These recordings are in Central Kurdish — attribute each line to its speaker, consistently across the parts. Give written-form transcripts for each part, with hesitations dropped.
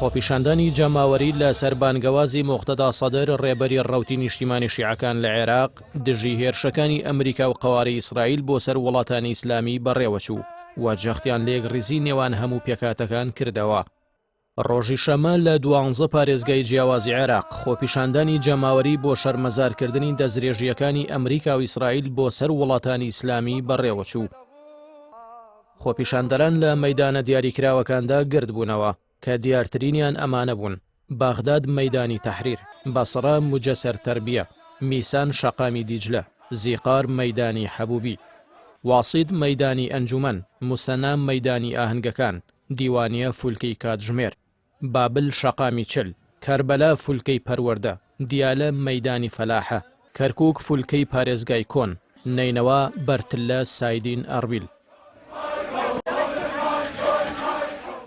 Speaker 1: خۆپیشاندانی جەماوەری لە سەربانگەوازی موقتەدا سەدر ڕێبەری ڕەوتی نیشتیمانی شیعەکان لە عێراق دژی هێرشەکانی ئەمریکا و قەواری ئیسرائیل بۆ سەر وڵاتانی ئیسلامی بەڕێوەچوو و جەختیان لێک ڕیزی نێوان هەموو پێکاتەکان کردەوە. ڕۆژی شەمە لە 12 پارێزگای جیاوازی عێراق خۆپیشاندانی جەماوەری بۆ شەرمەزارکردنی دەستدرێژیەکانی ئەمریکا و ئیسرائیل بۆ سەر وڵاتانی ئیسلامی بەڕێوەچوو. خۆپیشاندەران لە مەیدانە دیاریکراوەکاندا گرد بوونەوە کە دیارترینیان ئەمانە بوون: باغداد مەیدانی تەحریر، بەسڕە موجەسەر تەربیە، میسان شەقامی دیجلە، زیقار مەیدانی حەبوبی، واسید مەیدانی ئەنجومەن، موسەنا مەیدانی ئاهەنگەکان، دیوانیە فولکەی کاتژمێر، بابل شەقامی چل، کەربەلا فولکەی پەروەردە، دیالە مەیدانی فەلاحە، کەرکووک فولکەی پارێزگای کۆن، نەینەوە بەرتلە سایدین ئەڕبیل.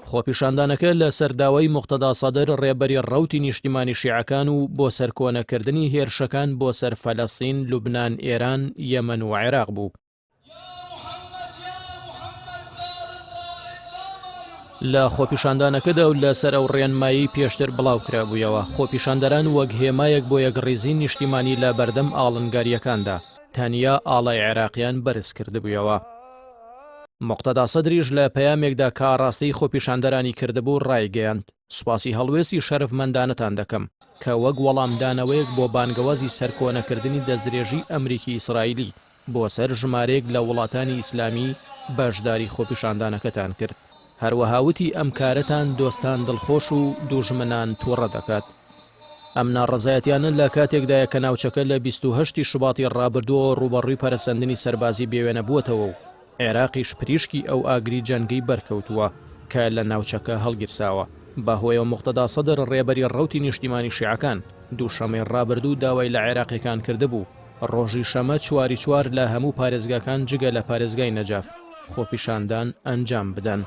Speaker 1: خۆپیشاندانەکە لە سەرداوای موقتەدا سەدر ڕێبەری ڕەوتی نیشتیمانی شیعەکان و بۆ سەرکۆنەکردنی هێرشەکان بۆ سەر فەلەستین، لوبنان، ئێران، یەمەن و عێراق بوو. لە خۆپیشاندانەکەدا و لەسەر ئەو ڕێنمایی پێشتر بڵاو کرابوویەوە خۆپیشاندەران وەک هێمایەک بۆ یەکڕێزی نیشتیمانی لە بەردەم ئاڵنگاریەکاندا تەنیا ئاڵای عێراقیان بەرز کردبوویەوە. موقتەدا سەدریش لە پەیامێکدا کە ڕاستی خۆپیشاندەرانی کردبوو ڕایگەیاند: سوپاسی هەڵوێستی شەرفمەندانەتان دەکەم کە وەک وەڵامدانەوەیەک بۆ بانگەوازی سەرکۆنەکردنی دەستدرێژی ئەمریکی ئیسرائیلی بۆ سەر ژمارەیەک لە وڵاتانی ئیسلامی بەشداری خۆپیشاندانەکەتان کرد. هەروەها وتی ئەم کارەتان دۆستان دڵخۆش و دوژمنان تووڕە دەکات. ئەم ناڕەزایەتیانە لە کاتێکدایە کە ناوچەکە لە 28 شوباتی ڕابردووە ڕوبەڕووی پەرەسەندنی سەربازی بێوێنە بووەتەوە و عێراقیش پریشکی ئەو ئاگری جەنگی بەرکەوتووە کە لە ناوچەکە هەڵگیرساوە. بەهۆیەوە موقتەدا سەدر ڕێبەری ڕەوتی نیشتیمانی شیعەکان دووشەمەی ڕابردوو داوای لە عێراقیەکان کردبوو ڕۆژی شەمە 4 لە هەموو پارێزگاکان جگە لە پارێزگای نەجاف خۆپیشاندان ئەنجام بدەن.